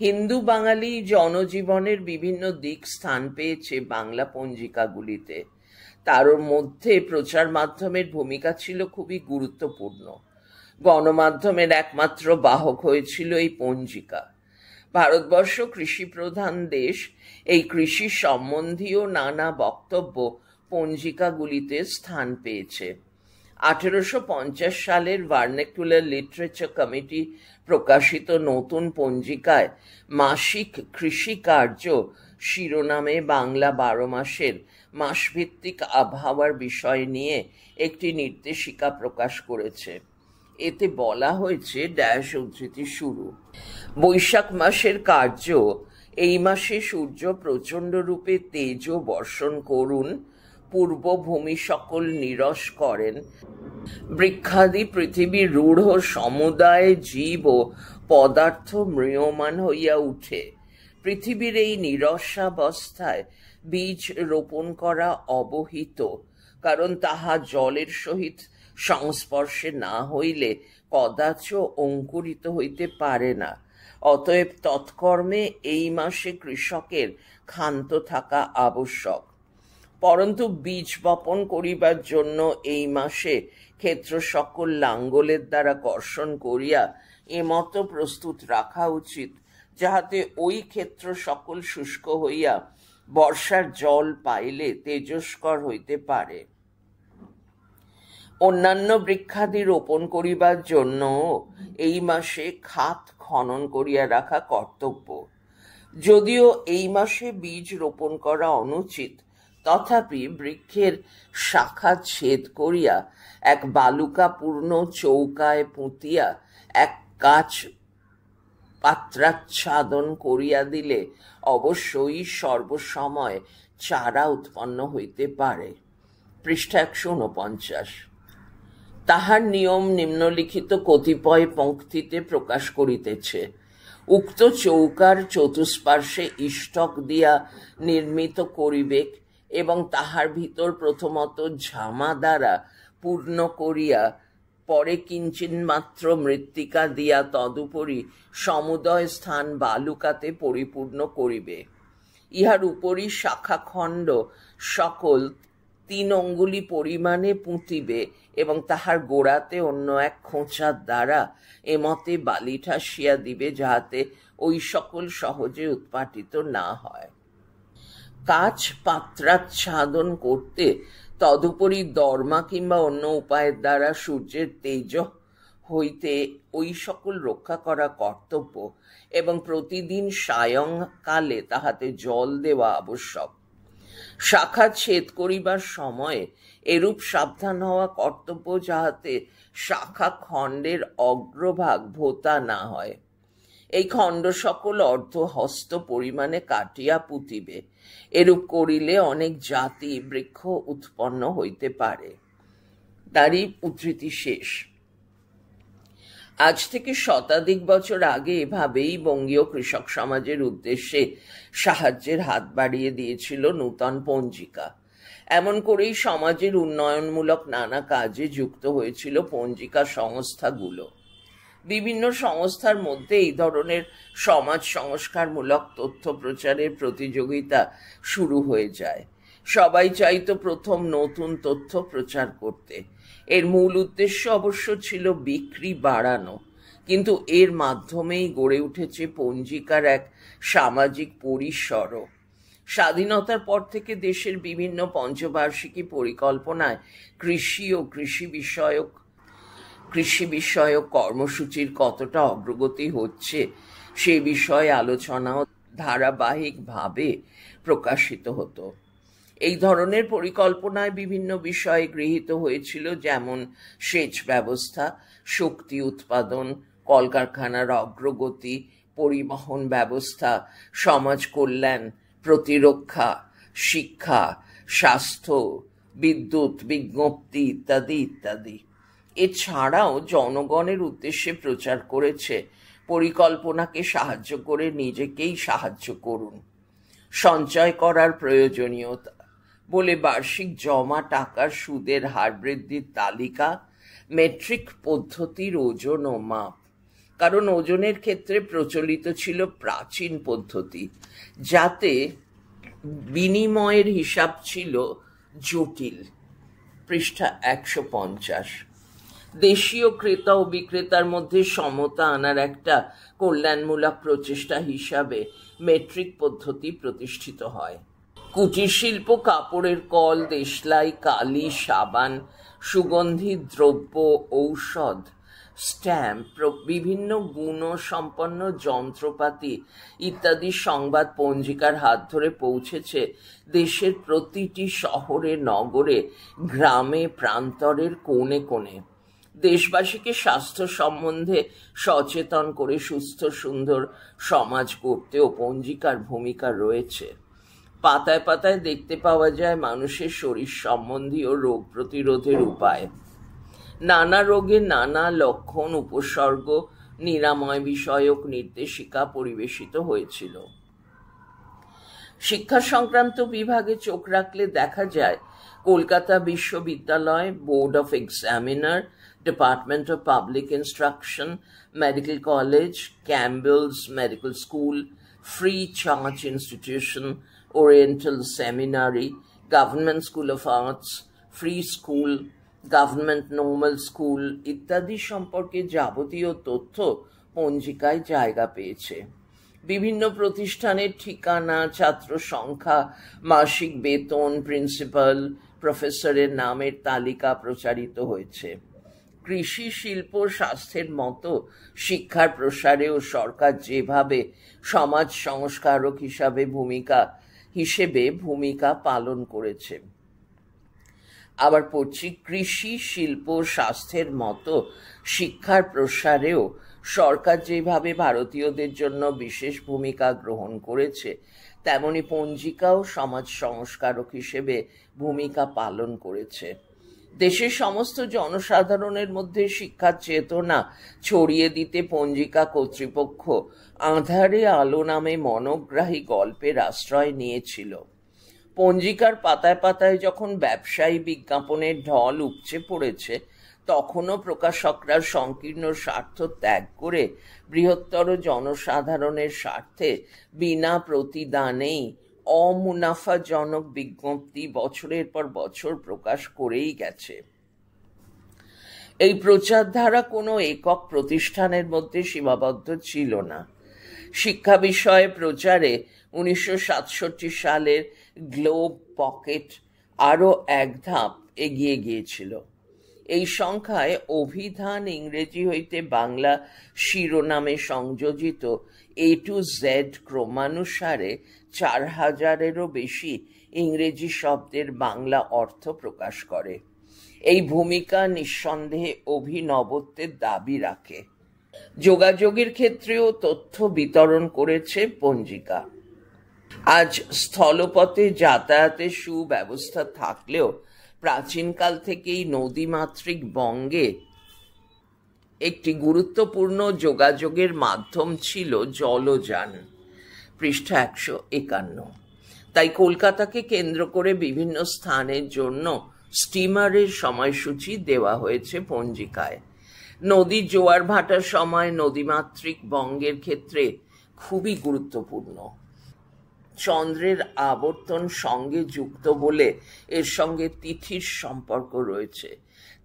হিন্দু বাঙালি জনজীবনের বিভিন্ন দিক স্থান পেয়েছে বাংলা পঞ্জিকাগুলিতে। তার মধ্যে প্রচার মাধ্যমের ভূমিকা ছিল খুবই গুরুত্বপূর্ণ। গণমাধ্যমের একমাত্র বাহক হয়েছিল এই পঞ্জিকা। ভারতবর্ষ কৃষিপ্রধান দেশ। এই কৃষি সম্বন্ধীয় নানা বক্তব্য পঞ্জিকাগুলিতে স্থান পেয়েছে। 1850 সালের ভার্নাকুলার লিটারেচার কমিটি প্রকাশিত নতুন পঞ্জিকায় মাসিক কৃষিকার্য শিরোনামে বাংলা 12 মাসের মাসভিত্তিক আবহাওয়ার বিষয় নিয়ে একটি নির্দেশিকা প্রকাশ করেছে। এতে বলা হয়েছে, ড্যাশ উদ্ধৃতি শুরু, বৈশাখ মাসের কার্য, এই মাসে সূর্য প্রচণ্ড রূপে তেজ বর্ষণ করুন, পূর্বভূমি সকল নিরস করেন, বৃক্ষাদি পৃথিবীর রূঢ় সমুদায় জীব ও পদার্থ ম্রিয়মান হইয়া উঠে। পৃথিবীর এই নিরসাবস্থায় বীজ রোপণ করা অবহিত, কারণ তাহা জলের সহিত সংস্পর্শে না হইলে কদাচ অঙ্কুরিত হইতে পারে না। অতএব তৎকর্মে এই মাসে কৃষকের ক্ষান্ত থাকা আবশ্যক। পরন্তু বীজ বপন করিবার জন্য এই মাসে ক্ষেত্র সকল লাঙ্গলের দ্বারা কর্ষণ করিয়া এমত প্রস্তুত রাখা উচিত, যাহাতে ওই ক্ষেত্র সকল শুষ্ক হইয়া বর্ষার জল পাইলে তেজস্কর হইতে পারে। অন্যান্য বৃক্ষাদি রোপণ করিবার জন্য এই মাসে খাত খনন করিয়া রাখা কর্তব্য। যদিও এই মাসে বীজ রোপণ করা অনুচিত, তথাপি বৃক্ষের শাখা ছেদ করিয়া এক বালুকাপূর্ণ চৌকায় পুঁতিয়া এক কাচ পাত্রাচ্ছাদন করিয়া দিলে অবশ্যই সর্বসময় চারা উৎপন্ন হইতে পারে। পৃষ্ঠা 149। তাহার নিয়ম নিম্নলিখিত কতিপয় পংক্তিতে প্রকাশ করিতেছে। উক্ত চৌকার চতুষ্পার্শ্বে ইষ্টক দিয়া নির্মিত করিবেক এবং তাহার ভিতর প্রথমত ঝামা দ্বারা পূর্ণ করিয়া পরে কিঞ্চিন মাত্র মৃত্তিকা দিয়া তদুপরি সমুদয় স্থান বালুকাতে পরিপূর্ণ করিবে। ইহার উপরই শাখাখণ্ড সকল 3 অঙ্গুলি পরিমাণে পুঁতিবে এবং তাহার গোড়াতে অন্য এক খোঁচার দ্বারা এমতে বালি ঠাসিয়া দিবে, যাহাতে ওই সকল সহজে উৎপাটিত না হয়। কাচ পাত্রাচ্ছাদন করতে তদুপরি দর্মা কিংবা অন্য উপায়ের দ্বারা সূর্যের তেজ হইতে ওই সকল রক্ষা করা কর্তব্য এবং প্রতিদিন সায়ংকালে তাহাতে জল দেওয়া আবশ্যক। শাখা ছেদ করিবার সময়ে এরূপ সাবধান হওয়া কর্তব্য, যাহাতে শাখা খণ্ডের অগ্রভাগ ভোতা না হয়। এই খণ্ড সকল অর্ধহস্ত পরিমাণে কাটিয়া পুঁতিবে। এরূপ করিলে অনেক জাতি বৃক্ষ উৎপন্ন হইতে পারে। তারই উদ্ধৃতি শেষ। আজ থেকে শতাধিক বছর আগে এভাবেই বঙ্গীয় কৃষক সমাজের উদ্দেশ্যে সাহায্যের হাত বাড়িয়ে দিয়েছিল নূতন পঞ্জিকা। এমন করেই সমাজের উন্নয়নমূলক নানা কাজে যুক্ত হয়েছিল পঞ্জিকা সংস্থাগুলো। বিভিন্ন সংস্থার মধ্যে এই ধরনের সমাজ সংস্কারমূলক তথ্য প্রচারের প্রতিযোগিতা শুরু হয়ে যায়। সবাই চাইতো প্রথম নতুন তথ্য প্রচার করতে। এর মূল উদ্দেশ্য অবশ্য ছিল বিক্রি বাড়ানো, কিন্তু এর মাধ্যমেই গড়ে উঠেছে পঞ্জিকার এক সামাজিক পরিসরও। স্বাধীনতার পর থেকে দেশের বিভিন্ন পঞ্চবার্ষিকী পরিকল্পনায় কৃষি ও কৃষি বিষয়ক কর্মসূচির কতটা অগ্রগতি হচ্ছে সে বিষয়ে আলোচনাও ধারাবাহিকভাবে প্রকাশিত হতো। এই ধরনের পরিকল্পনায় বিভিন্ন বিষয়ে গৃহীত হয়েছিল, যেমন সেচ ব্যবস্থা, শক্তি উৎপাদন, কলকারখানার অগ্রগতি, পরিবহন ব্যবস্থা, সমাজ কল্যাণ, প্রতিরক্ষা, শিক্ষা, স্বাস্থ্য, বিদ্যুৎ, বিজ্ঞপ্তি ইত্যাদি ইত্যাদি। এছাড়াও জনগণের উদ্দেশ্যে প্রচার করেছে পরিকল্পনাকে সাহায্য করে নিজেকেই সাহায্য করুন, সঞ্চয় করার প্রয়োজনীয়তা বলে বার্ষিক জমা টাকার সুদের হার বৃদ্ধির তালিকা, মেট্রিক পদ্ধতির ওজন ও মাপ। কারণ ওজনের ক্ষেত্রে প্রচলিত ছিল প্রাচীন পদ্ধতি, যাতে বিনিময়ের হিসাব ছিল জটিল। পৃষ্ঠা 150। দেশীয় ক্রেতা ও বিক্রেতার মধ্যে সমতা আনার একটা কল্যাণমূলক প্রচেষ্টা হিসাবে মেট্রিক পদ্ধতি প্রতিষ্ঠিত হয়। কুটির শিল্প, কাপড়ের কল, দেশলাই, কালি, সাবান, সুগন্ধি দ্রব্য, ঔষধ, স্ট্যাম্প, বিভিন্ন গুণসম্পন্ন যন্ত্রপাতি ইত্যাদি সংবাদ পঞ্জিকার হাত ধরে পৌঁছেছে দেশের প্রতিটি শহরে, নগরে, গ্রামে, প্রান্তরের কোণে কোণে। দেশবাসীকে স্বাস্থ্য সম্বন্ধে সচেতন করে সুস্থ সুন্দর সমাজ গড়তেও পঞ্জিকার ভূমিকা রয়েছে। পাতায় পাতায় দেখতে পাওয়া যায় মানুষের শরীর সম্বন্ধীয় রোগ প্রতিরোধের উপায়, নানা রোগের নানা লক্ষণ, উপসর্গ, নিরাময় বিষয়ক নির্দেশিকা পরিবেশিত হয়েছিল। শিক্ষা সংক্রান্ত বিভাগে চোখ রাখলে দেখা যায় কলকাতা বিশ্ববিদ্যালয়, board of examiner, department of public instruction, medical college, Campbell's medical school, free church institution, oriental seminary, government school of arts, free school, government normal school ইত্যাদি সম্পর্কে যাবতীয় তথ্য পঞ্জিকায় জায়গা পেয়েছে। বিভিন্ন প্রতিষ্ঠানের ঠিকানা, ছাত্র সংখ্যা, মাসিক বেতন, প্রিন্সিপাল, প্রফেসরের নামের তালিকা প্রচারিত হয়েছে। কৃষি, শিল্প, স্বাস্থ্যের মতো শিক্ষার প্রসারেও সরকার যেভাবে সমাজ সংস্কারক হিসেবে ভূমিকা পালন করেছে। আবার পড়ছি, কৃষি, শিল্প, স্বাস্থ্যের মতো শিক্ষার প্রসারেও সরকার যেভাবে ভারতীয়দের জন্য বিশেষ ভূমিকা গ্রহণ করেছে, তেমনি পঞ্জিকাও সমাজ সংস্কারক হিসেবে ভূমিকা পালন করেছে। দেশের সমস্ত জনসাধারণের মধ্যে শিক্ষার চেতনা ছড়িয়ে দিতে পঞ্জিকা কর্তৃপক্ষ আঁধারে আলো নামে মনোগ্রাহী গল্পের আশ্রয় নিয়েছিল। পঞ্জিকার পাতায় পাতায় যখন ব্যবসায়ী বিজ্ঞাপনের ঢল উপচে পড়েছে, তখনও প্রকাশকরা সংকীর্ণ স্বার্থ ত্যাগ করে বৃহত্তর জনসাধারণের স্বার্থে বিনা প্রতিদানেই অমুনাফাজনক বিজ্ঞপ্তি বছরের পর বছর প্রকাশ করেই গেছে। এই প্রচারধারা কোনো একক প্রতিষ্ঠানের মধ্যে সীমাবদ্ধ ছিল না। শিক্ষা বিষয়ে প্রচারে 1967 সালের গ্লোব পকেট আরও এক ধাপ এগিয়ে গিয়েছিল। এই সংখ্যায় অভিধান ইংরেজি হইতে বাংলা শিরোনামে সংযোজিত A to Z ক্রমানুসারে 4000-এরও বেশি ইংরেজি শব্দের বাংলা অর্থ প্রকাশ করে। এই ভূমিকা নিঃসন্দেহে অভিনবত্বের দাবি রাখে। যোগাযোগের ক্ষেত্রেও তথ্য বিতরণ করেছে পঞ্জিকা। আজ স্থলপথে যাতায়াতের সুব্যবস্থা থাকলেও প্রাচীনকাল থেকেই নদীমাতৃক বঙ্গে একটি গুরুত্বপূর্ণ যোগাযোগের মাধ্যম ছিল জলযান। পৃষ্ঠা 151। তাই কলকাতাকে কেন্দ্র করে বিভিন্ন স্থানের জন্য স্টিমারের সময়সূচি দেওয়া হয়েছে পঞ্জিকায়। নদীর জোয়ার ভাটার সময় নদীমাতৃক বঙ্গের ক্ষেত্রে খুবই গুরুত্বপূর্ণ। চন্দ্রের আবর্তন সঙ্গে যুক্ত বলে এর সঙ্গে তিথির সম্পর্ক রয়েছে,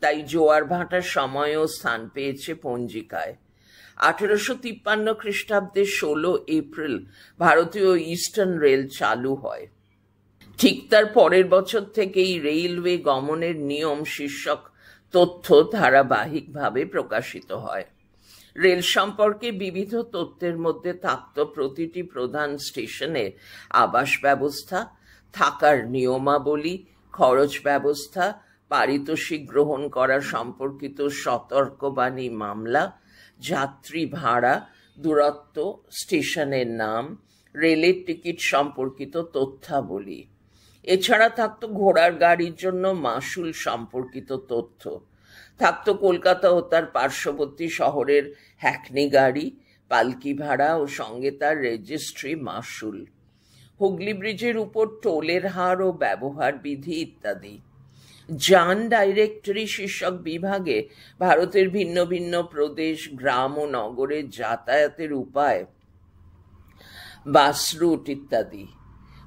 তাই জোয়ার ভাটার সময়ও স্থান পেয়েছে পঞ্জিকায়। 1853 খ্রিস্টাব্দে 16 এপ্রিল ভারতীয় ইস্টার্ন রেল চালু হয়। ঠিক তার পরের বছর থেকেই রেলওয়ে গমনের নিয়ম শীর্ষক তথ্য ধারাবাহিকভাবে প্রকাশিত হয়। রেল সম্পর্কে বিবিধ তথ্যের মধ্যে থাকত প্রতিটি প্রধান স্টেশনে আবাস ব্যবস্থা, থাকার নিয়মাবলী, খরচ ব্যবস্থা, পারিতোষিক গ্রহণ করা সম্পর্কিত সতর্কবাণী মামলা, যাত্রী ভাড়া, দূরত্ব, স্টেশনের নাম, রেলের টিকিট সম্পর্কিত তথ্যাবলী। এছাড়া থাকত ঘোড়ার গাড়ির জন্য মাশুল সম্পর্কিত তথ্য, থাকত কলকাতা ও তার পার্শ্ববর্তী শহরের হ্যাকনি গাড়ি, পালকি ভাড়া ও সঙ্গে তার রেজিস্ট্রি মাশুল, হুগলি ব্রিজের উপর টোলের হার ও ব্যবহার বিধি ইত্যাদি। যান ডাইরেক্টরি শীর্ষক বিভাগে ভারতের ভিন্ন ভিন্ন প্রদেশ, গ্রাম ও নগরে যাতায়াতের উপায়, বাস রুট ইত্যাদি।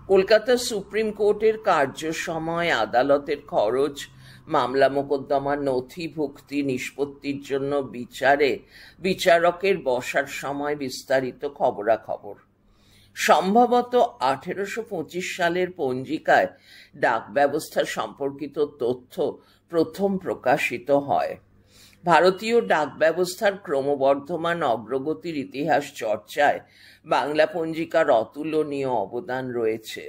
কলকাতা সুপ্রিম কোর্টের কার্য সময়, আদালতের খরচ, মামলা মোকদ্দমার নথিভুক্তি, নিষ্পত্তির জন্য বিচারকের বসার সময় বিস্তারিত খবরাখবর। সম্ভবত 1825 সালের পঞ্জিকায় ডাক ব্যবস্থা সম্পর্কিত তথ্য প্রথম প্রকাশিত হয়। ভারতীয় ডাক ব্যবস্থার ক্রমবর্ধমান অগ্রগতির ইতিহাস চর্চায় বাংলা পঞ্জিকার অতুলনীয় অবদান রয়েছে।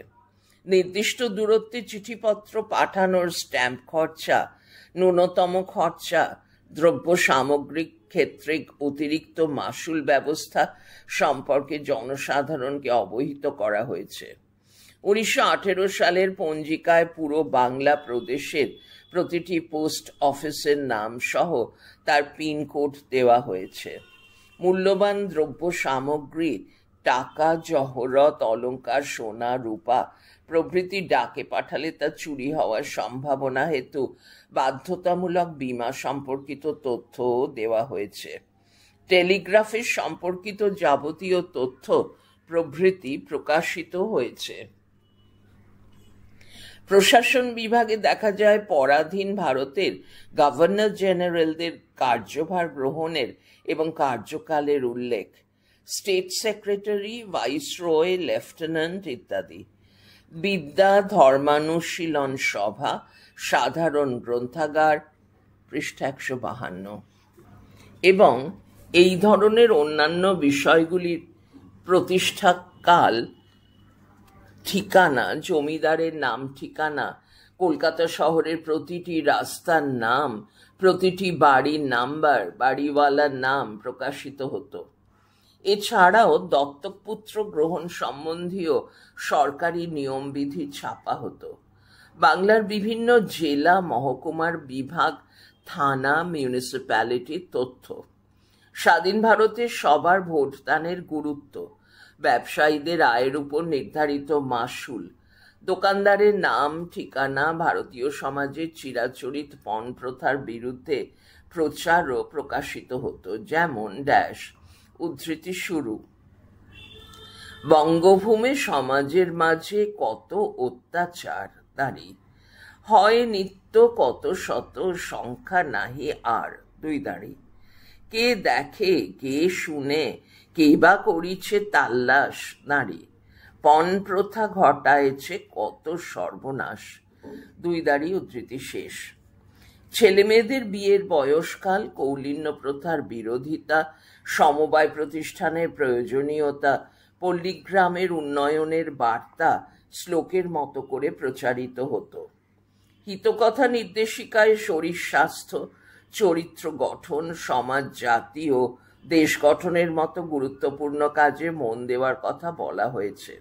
নির্দিষ্ট দূরত্বে চিঠিপত্র পাঠানোর স্ট্যাম্প খরচা, ন্যূনতম খরচা, দ্রব্য সামগ্রিক ক্ষেত্রে অতিরিক্ত মাশুল ব্যবস্থা সম্পর্কে জনসাধারণকে অবহিত করা হয়েছে। 1918 সালের পঞ্জিকায় পুরো বাংলা প্রদেশের প্রতিটি পোস্ট অফিসের নাম সহ তার পিনকোড দেওয়া হয়েছে। মূল্যবান দ্রব্য সামগ্রী, টাকা, জহরত, অলংকার, সোনা, রূপা প্রভৃতি ডাকে পাঠালে তা চুরি হওয়ার সম্ভাবনা হেতু বাধ্যতামূলক বীমা সম্পর্কিত তথ্য দেওয়া হয়েছে। টেলিগ্রাফের সম্পর্কিত যাবতীয় তথ্য প্রভৃতি প্রকাশিত হয়েছে। প্রশাসন বিভাগে দেখা যায় পরাধীন ভারতের গভর্নর জেনারেলদের কার্যভার গ্রহণের এবং কার্যকালের উল্লেখ, স্টেট সেক্রেটারি, ভাইসরয়, লেফটেন্যান্ট ইত্যাদি। বিদ্যা ধর্মানুশীলন সভা, সাধারণ গ্রন্থাগার, পৃষ্ঠা 152, এবং এই ধরনের অন্যান্য বিষয়গুলির প্রতিষ্ঠাকাল, ঠিকানা, জমিদারের নাম ঠিকানা, কলকাতা শহরের প্রতিটি রাস্তার নাম, প্রতিটি বাড়ির নাম্বার, বাড়িওয়ালার নাম প্রকাশিত হতো। এছাড়াও দত্তকপুত্র গ্রহণ সম্বন্ধীয় সরকারি নিয়মবিধি ছাপা হতো। বাংলার বিভিন্ন জেলা, মহকুমার, বিভাগ, থানা, মিউনিসিপ্যালিটির তথ্য, স্বাধীন ভারতে সবার ভোটদানের গুরুত্ব, ব্যবসায়ীদের আয়ের উপর নির্ধারিত মাশুল, দোকানদারের নাম ঠিকানা, ভারতীয় সমাজের চিরাচরিত পণ প্রথার বিরুদ্ধে প্রচারও প্রকাশিত হতো, যেমন উদ্ধৃতি শুরু, বঙ্গভূমে সমাজের মাঝে কত অত্যাচার দাঁড়ি, হয় নিত্য কত শত সংখ্যা নাহি আর। দুই দাঁড়ি, কে দেখে কে শুনে, কে বা করিছে তাল্লাশ নারী, পণ প্রথা ঘটায়েছে কত সর্বনাশ। দুই দাঁড়ি উদ্ধৃতি শেষ। ছেলে মেয়েদের বিয়ের বয়সকাল, কৌলিন্য প্রথার বিরোধিতা, সমবায় প্রতিষ্ঠানের প্রয়োজনীয়তা, পল্লীগ্রামের উন্নয়নের বার্তা শ্লোকের মতো করে প্রচারিত হতো। হিতকথা নির্দেশিকায় শরীর স্বাস্থ্য, চরিত্র গঠন, সমাজ জাতি ও দেশ গঠনের মতো গুরুত্বপূর্ণ কাজে মন দেওয়ার কথা বলা হয়েছে।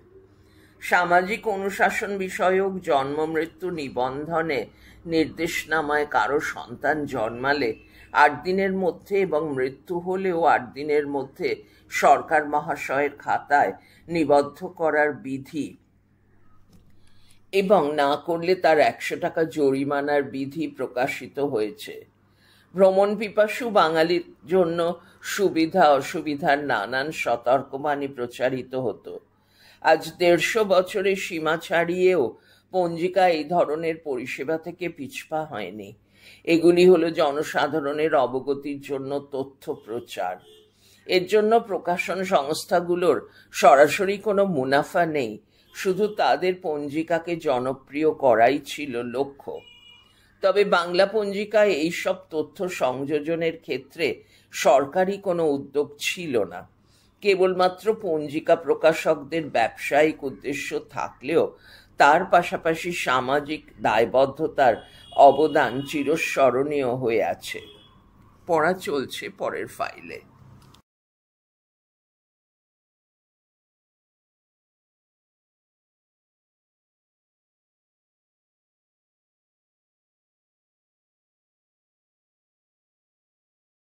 সামাজিক অনুশাসন বিষয়ক জন্ম মৃত্যু নিবন্ধনে নির্দেশনামায় কারো সন্তান জন্মালে 8 দিনের মধ্যে এবং মৃত্যু হলেও 8 দিনের মধ্যে সরকার মহাশয়ের খাতায় নিবদ্ধ করার বিধি এবং না করলে তার 100 টাকা জরিমানার বিধি প্রকাশিত হয়েছে। ভ্রমণ পিপাসু বাঙালির জন্য সুবিধা অসুবিধার নানান সতর্কবাণী প্রচারিত হতো। আজ 150 বছরের সীমা ছাড়িয়েও পঞ্জিকা এই ধরনের পরিষেবা থেকে পিছপা হয়নি। এগুলি হলো জনসাধারণের অবগতির জন্য তথ্য প্রচার। এর জন্য প্রকাশন সংস্থাগুলোর সরাসরি কোনো মুনাফা নেই, শুধু তাদের পঞ্জিকাকে জনপ্রিয় করাই ছিল লক্ষ্য। তবে বাংলা পঞ্জিকায় এইসব তথ্য সংযোজনের ক্ষেত্রে সরকারি কোনো উদ্যোগ ছিল না। কেবলমাত্র পঞ্জিকা প্রকাশকদের ব্যবসায়িক উদ্দেশ্য থাকলেও তার পাশাপাশি সামাজিক দায়বদ্ধতার অবদান চিরস্মরণীয় হয়ে আছে। পড়া চলছে পরের ফাইলে।